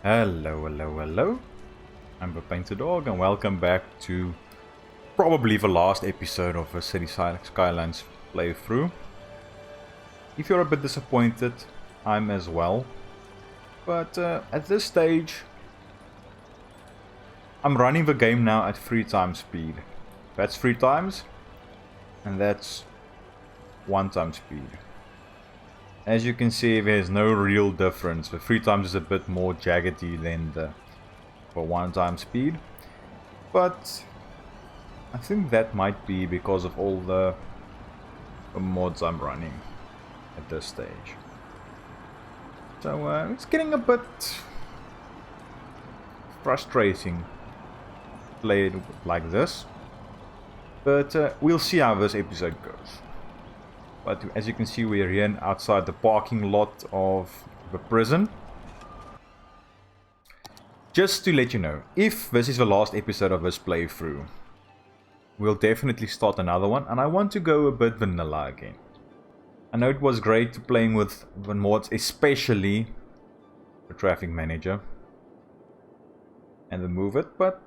Hello, hello, hello. I'm the PaintedDog and welcome back to probably the last episode of a Skylines playthrough. If you're a bit disappointed, I'm as well. But at this stage, I'm running the game now at 3 times speed. That's 3 times, and that's 1 time speed. As you can see, there's no real difference. The 3 times is a bit more jaggedy than the 1 time speed. But I think that might be because of all the mods I'm running at this stage. So it's getting a bit frustrating played like this. But we'll see how this episode goes. But as you can see, we're here outside the parking lot of the prison. Just to let you know, if this is the last episode of this playthrough, we'll definitely start another one, and I want to go a bit vanilla again. I know it was great playing with the mods, especially the traffic manager and the move it, but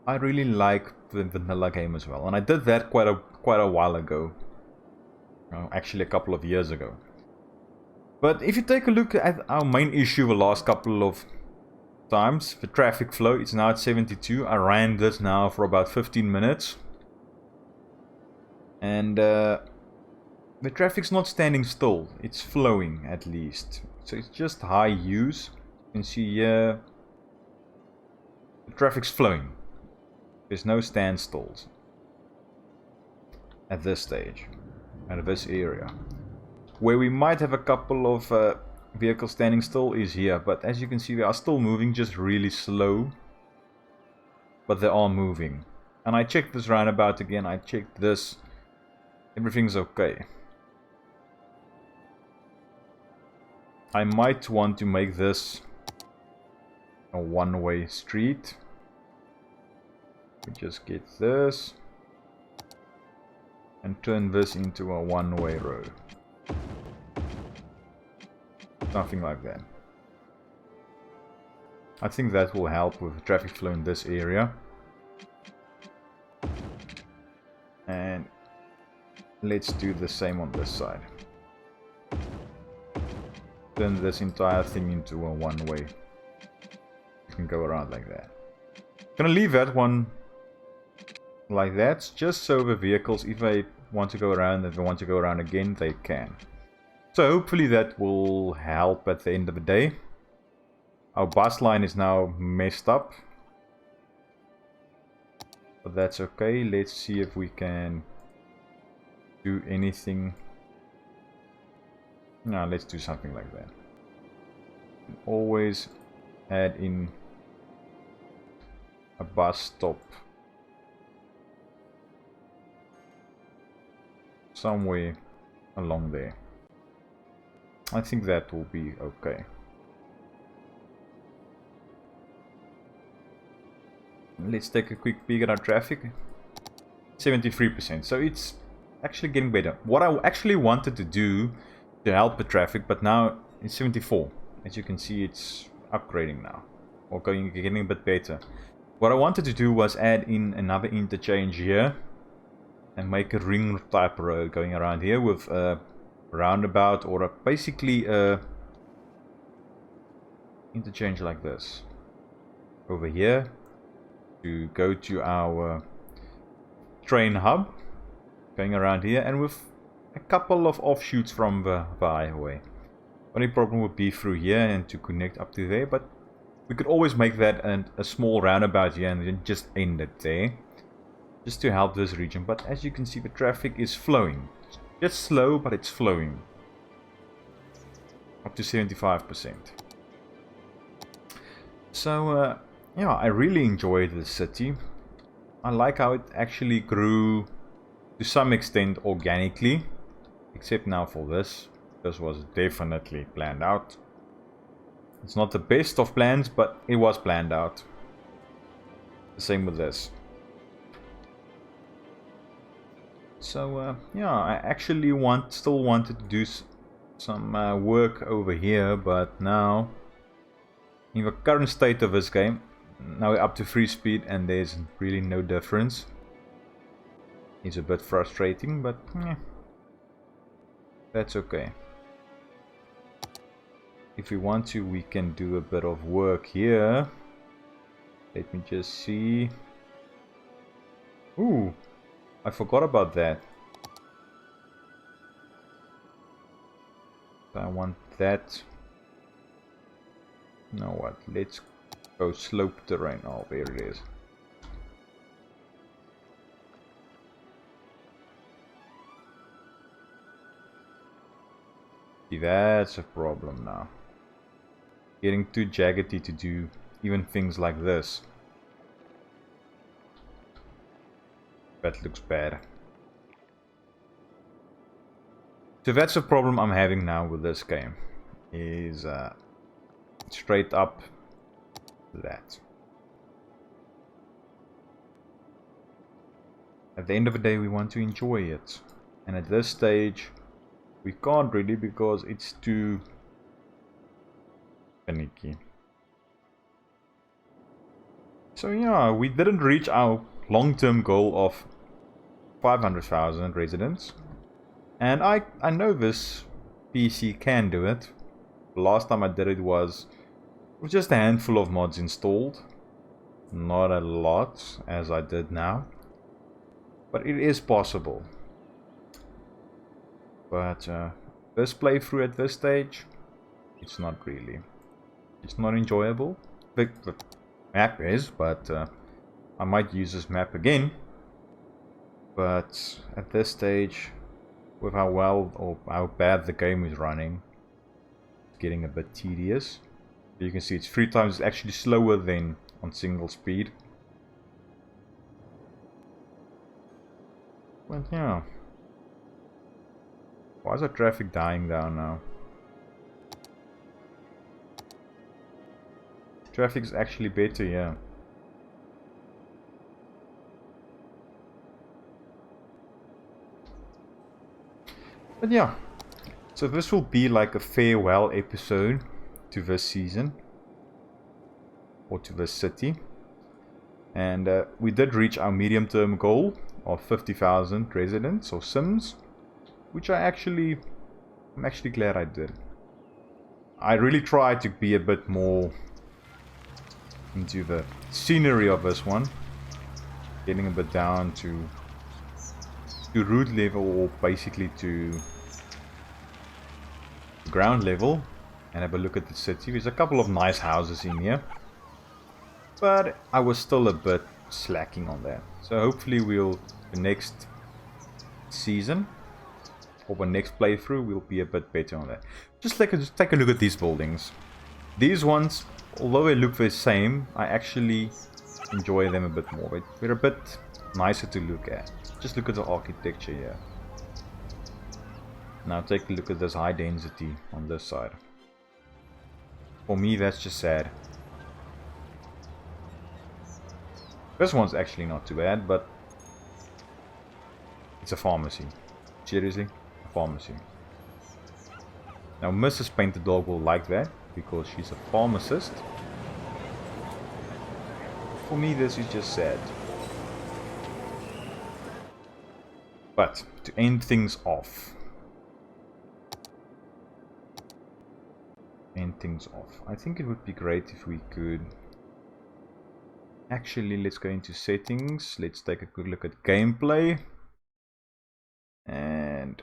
I really like the vanilla game as well, and I did that quite a while ago. Actually a couple of years ago. But if you take a look at our main issue the last couple of times, the traffic flow, it's now at 72. I ran this now for about 15 minutes. And the traffic's not standing still, it's flowing at least. So it's just high use. You can see here, the traffic's flowing. There's no standstills at this stage. Out of this area. Where we might have a couple of vehicles standing still is here, but as you can see they are still moving, just really slow, but they are moving. And I checked this roundabout again, I checked this, everything's okay. I might want to make this a one-way street. We just get this and turn this into a one-way road. Something like that. I think that will help with the traffic flow in this area. And let's do the same on this side. Turn this entire thing into a one-way. You can go around like that. Gonna leave that one like that, just so the vehicles, if they want to go around, if they want to go around again, they can. So hopefully that will help at the end of the day. Our bus line is now messed up, but that's okay. Let's see if we can do anything. No, let's do something like that. Always add in a bus stop somewhere along there. I think that will be okay. Let's take a quick peek at our traffic. 73%, so it's actually getting better. What I actually wanted to do to help the traffic, but now it's 74. As you can see, it's upgrading now, or getting a bit better. What I wanted to do was add in another interchange here and make a ring type road going around here with a roundabout, or basically a interchange like this over here to go to our train hub going around here, and with a couple of offshoots from the highway. Only problem would be through here and to connect up to there, but we could always make that a small roundabout here and then just end it there, just to help this region. But as you can see, the traffic is flowing. It's just slow, but it's flowing. Up to 75%. So, yeah, I really enjoyed the city. I like how it actually grew to some extent organically. Except now for this. This was definitely planned out. It's not the best of plans, but it was planned out. The same with this. So yeah, I actually still wanted to do some work over here, but now In the current state of this game, now we're up to 3 speed and there's really no difference. It's a bit frustrating, but that's okay. If we want to, we can do a bit of work here. Let me just see. Ooh, I forgot about that. I want that. You know what? Let's go slope terrain. Oh, there it is. See, that's a problem now. Getting too jaggedy to do even things like this. That looks bad. So that's the problem I'm having now with this game. Is straight up that. At the end of the day, we want to enjoy it. And at this stage, we can't really because it's too finicky. So yeah, we didn't reach our long-term goal of 500,000 residents. And I know this PC can do it. The last time I did it was with just a handful of mods installed. Not a lot, as I did now. But it is possible. But this playthrough at this stage, it's not really. It's not enjoyable. The map is, but I might use this map again. But at this stage, with how well or how bad the game is running, it's getting a bit tedious. You can see it's 3 times actually slower than on single speed. But yeah. Why is our traffic dying down now? Traffic's actually better, yeah. But yeah, so this will be like a farewell episode to this season. Or to this city. And we did reach our medium-term goal of 50,000 residents or cims. Which I'm actually glad I did. I really tried to be a bit more into the scenery of this one. Getting a bit down to root level, or basically to ground level, and have a look at the city. There's a couple of nice houses in here, but I was still a bit slacking on that. So hopefully the next season or the next playthrough will be a bit better on that. Just take a look at these buildings. These ones, although they look the same, I actually enjoy them a bit more. They're a bit nicer to look at. Just look at the architecture here. Now take a look at this high density on this side. For me, that's just sad. This one's actually not too bad, but it's a pharmacy. Seriously, a pharmacy. Now Mrs. PaintedDog will like that because she's a pharmacist. For me, this is just sad. But to end things off, I think it would be great if we could actually, let's go into settings, let's take a quick look at gameplay and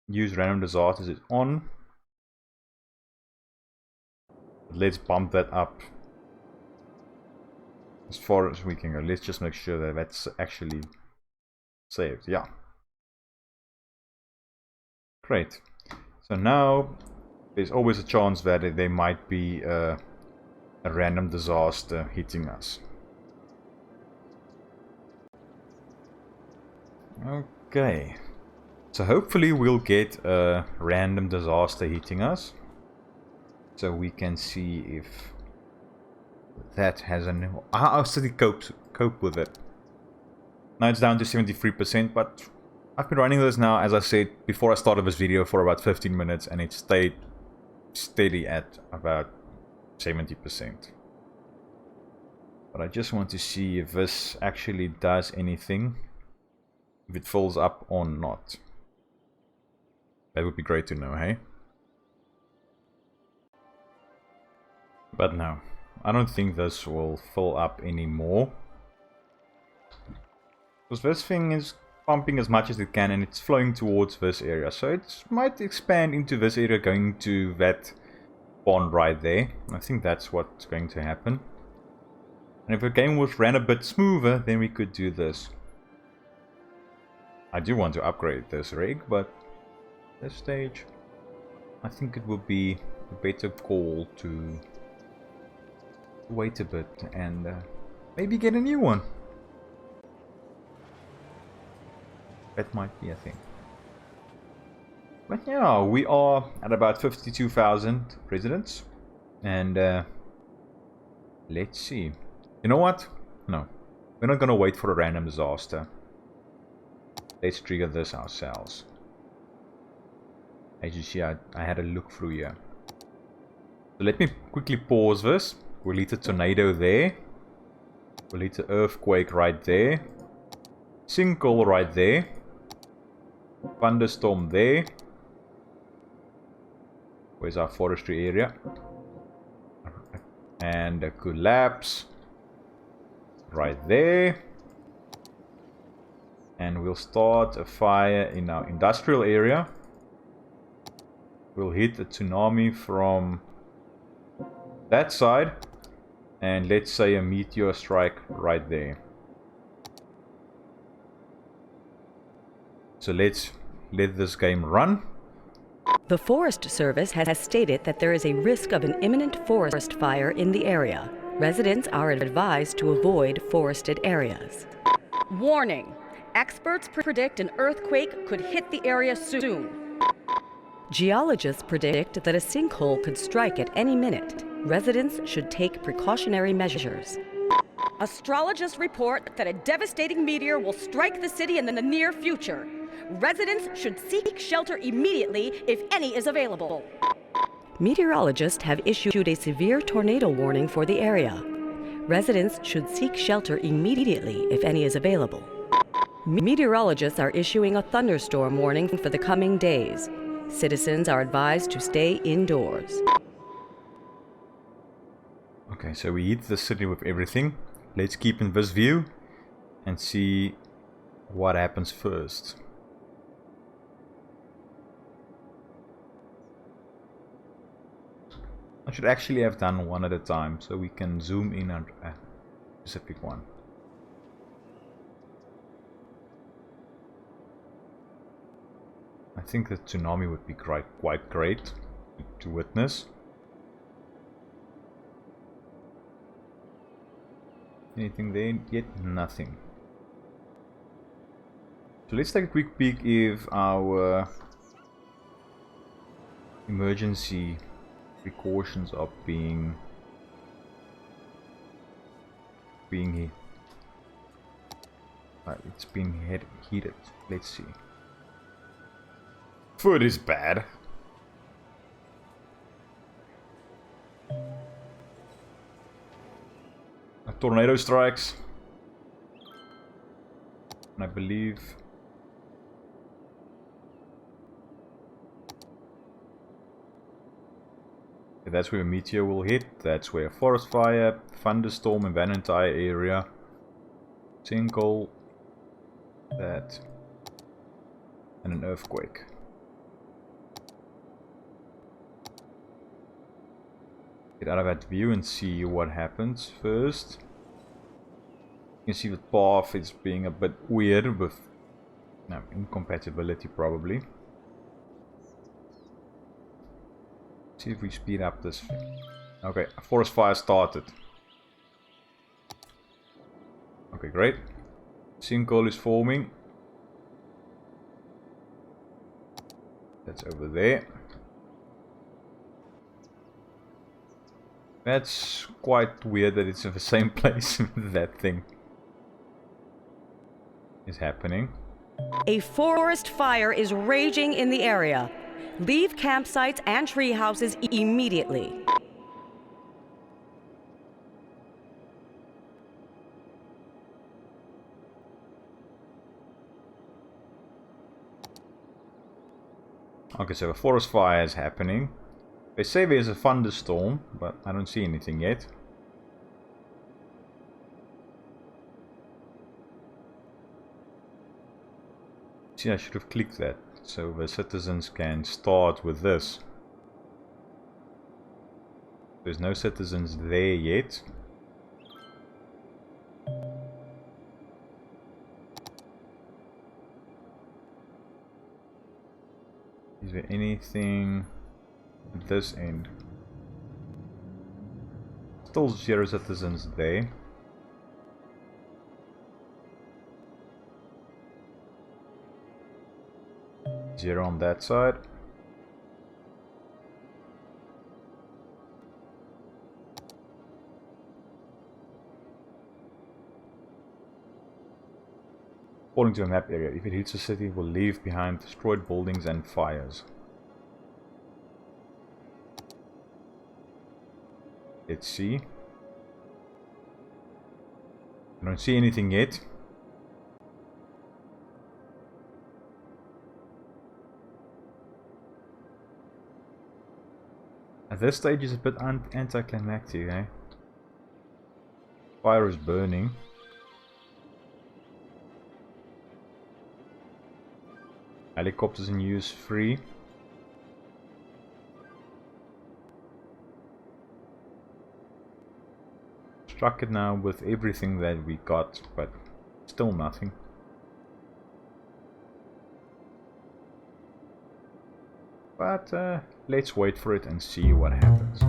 use random disasters is on. Let's bump that up as far as we can go. Let's just make sure that that's actually saved. Yeah, great. So now there's always a chance that there might be a random disaster hitting us. Okay, so hopefully we'll get a random disaster hitting us, so we can see if that has how our city cope with it. Now it's down to 73%, but I've been running this now, as I said before I started this video, for about 15 minutes, and it stayed steady at about 70%. But I just want to see if this actually does anything. If it fills up or not. That would be great to know, hey? But no, I don't think this will fill up anymore. Because this thing is pumping as much as it can and it's flowing towards this area. So it might expand into this area going to that pond right there. I think that's what's going to happen. And if the game was ran a bit smoother, then we could do this. I do want to upgrade this rig, but at this stage, I think it would be a better call to wait a bit and maybe get a new one. That might be a thing. But yeah, we are at about 52,000 residents. And let's see. You know what? No. We're not gonna wait for a random disaster. Let's trigger this ourselves. As you see, I had a look through here. So let me quickly pause this. We'll hit a tornado there. We'll hit an earthquake right there. Sinkhole right there. Thunderstorm there. Where's our forestry area? And a collapse right there. And we'll start a fire in our industrial area. We'll hit a tsunami from that side. And let's say a meteor strike right there. So let's let this game run. The Forest Service has stated that there is a risk of an imminent forest fire in the area. Residents are advised to avoid forested areas. Warning! Experts predict an earthquake could hit the area soon. Geologists predict that a sinkhole could strike at any minute. Residents should take precautionary measures. Astrologists report that a devastating meteor will strike the city in the near future. Residents should seek shelter immediately if any is available. Meteorologists have issued a severe tornado warning for the area. Residents should seek shelter immediately if any is available. Meteorologists are issuing a thunderstorm warning for the coming days. Citizens are advised to stay indoors. Okay, so we hit the city with everything. Let's keep in this view and see what happens first. I should actually have done one at a time so we can zoom in on a specific one. I think the tsunami would be quite great to witness. Anything there? Yet nothing. So let's take a quick peek if our emergency precautions are being here. It's been heated. Let's see. Food is bad. A tornado strikes. And I believe that's where a meteor will hit. That's where a forest fire, thunderstorm in that entire area. Sinkhole. That. And an earthquake. Get out of that view and see what happens first. You can see the path is being a bit weird with incompatibility probably. See if we speed up this thing. Okay, a forest fire started. Okay, great. Sinkhole is forming. That's over there. That's quite weird that it's in the same place that thing is happening. A forest fire is raging in the area. Leave campsites and tree houses immediately. Okay, so a forest fire is happening. They say there's a thunderstorm, but I don't see anything yet. See, I should have clicked that, so the citizens can start with this. There's no citizens there yet. Is there anything at this end? Still 0 citizens there. Zero on that side. According to a map area, if it hits the city, it will leave behind destroyed buildings and fires. Let's see. I don't see anything yet. At this stage is a bit anticlimactic, eh? Fire is burning. Helicopters in use, free. Struck it now with everything that we got, but still nothing. But let's wait for it and see what happens.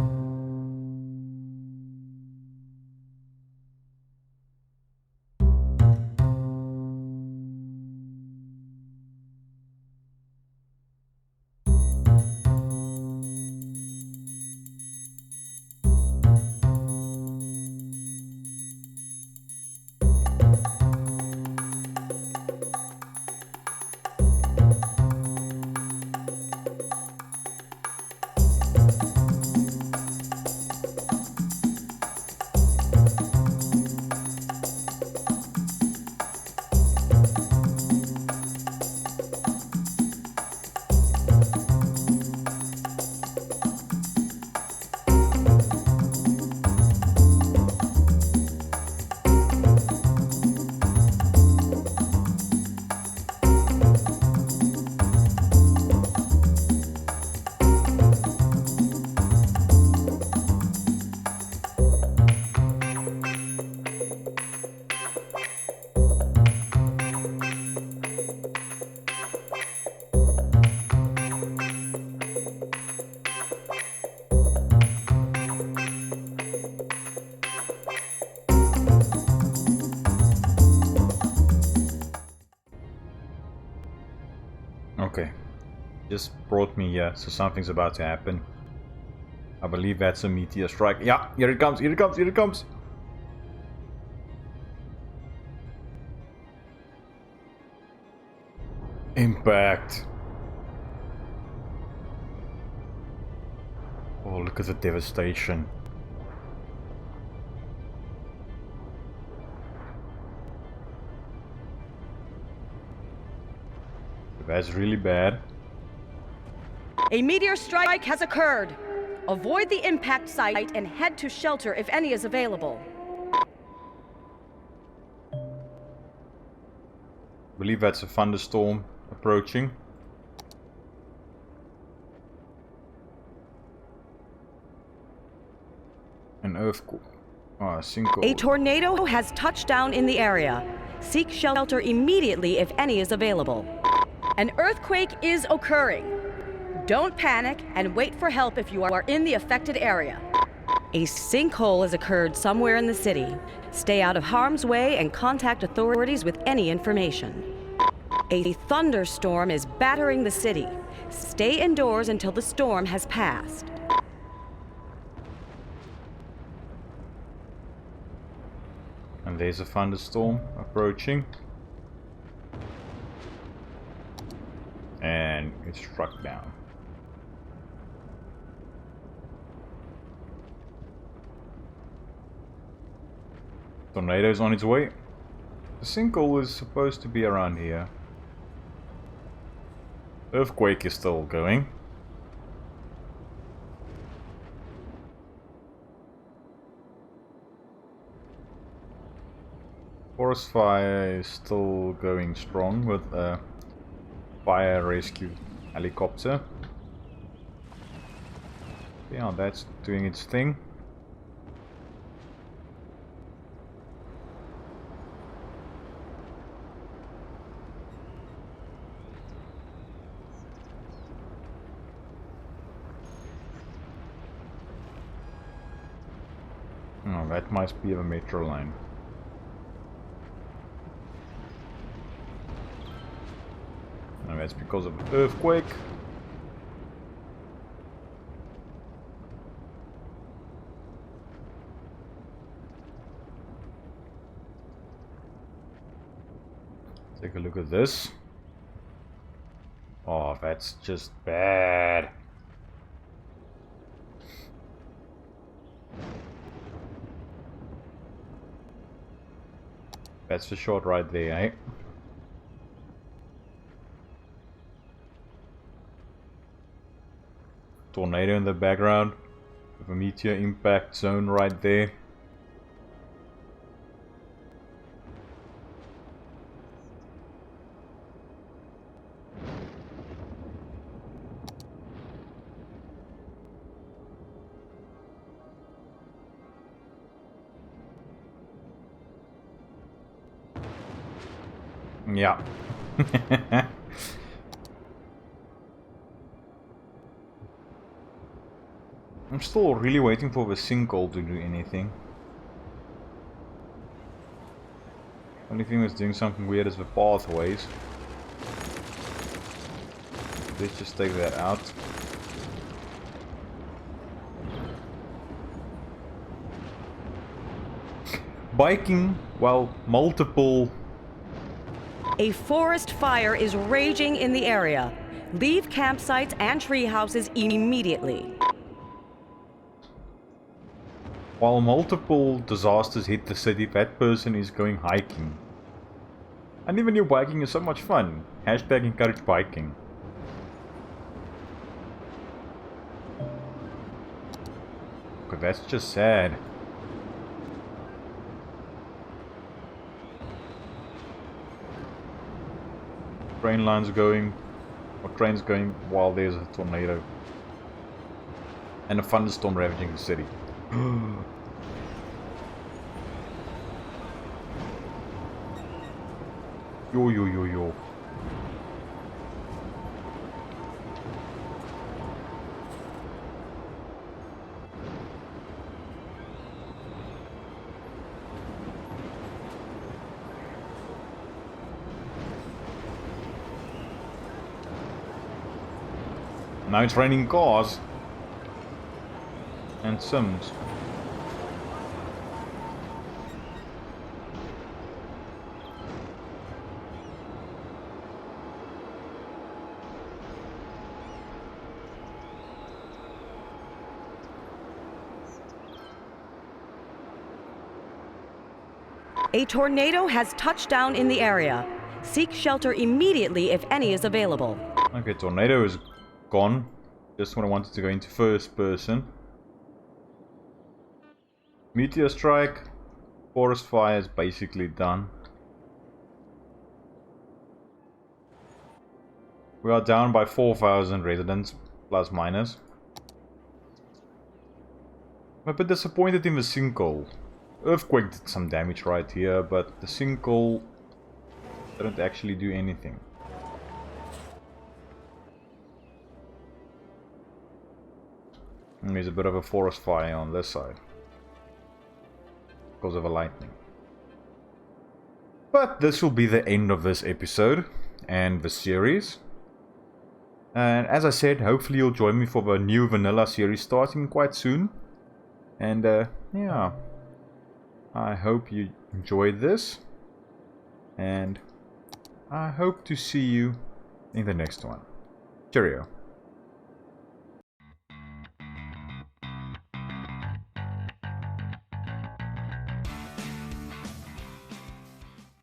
Okay, just brought me here, so something's about to happen. I believe that's a meteor strike. Yeah, here it comes, here it comes, here it comes! Impact! Oh, look at the devastation. That's really bad. A meteor strike has occurred. Avoid the impact site and head to shelter if any is available. I believe that's a thunderstorm approaching. An earthquake. Oh, a sinkhole. A tornado has touched down in the area. Seek shelter immediately if any is available. An earthquake is occurring. Don't panic and wait for help if you are in the affected area. A sinkhole has occurred somewhere in the city. Stay out of harm's way and contact authorities with any information. A thunderstorm is battering the city. Stay indoors until the storm has passed. And there's a thunderstorm approaching. And it struck down. Tornado is on its way. The sinkhole is supposed to be around here. Earthquake is still going. Forest fire is still going strong with a fire rescue helicopter. Yeah, that's doing its thing. Oh, that must be a metro line. No, that's because of the earthquake. Take a look at this. Oh, that's just bad. That's the shot right there, eh? Tornado in the background with a meteor impact zone right there. Yeah. I'm still really waiting for the sinkhole to do anything. Only thing that's doing something weird is the pathways. Let's just take that out. Biking while multiple... A forest fire is raging in the area. Leave campsites and tree houses immediately. While multiple disasters hit the city, that person is going hiking. I never knew biking is so much fun. Hashtag encourage biking. Okay, that's just sad. Train lines going, or trains going while there's a tornado. And a thunderstorm ravaging the city. Yo yo yo yo. Now it's raining cars and cims. A tornado has touched down in the area. Seek shelter immediately if any is available. Okay, tornado is gone. Just when I wanted to go into first person. Meteor strike. Forest fire is basically done. We are down by 4,000 residents, plus minus. I'm a bit disappointed in the sinkhole. Earthquake did some damage right here, but the sinkhole didn't actually do anything. And there's a bit of a forest fire on this side because of a lightning. But this will be the end of this episode and the series. And as I said, hopefully you'll join me for the new vanilla series starting quite soon. And yeah, I hope you enjoyed this. And I hope to see you in the next one. Cheerio.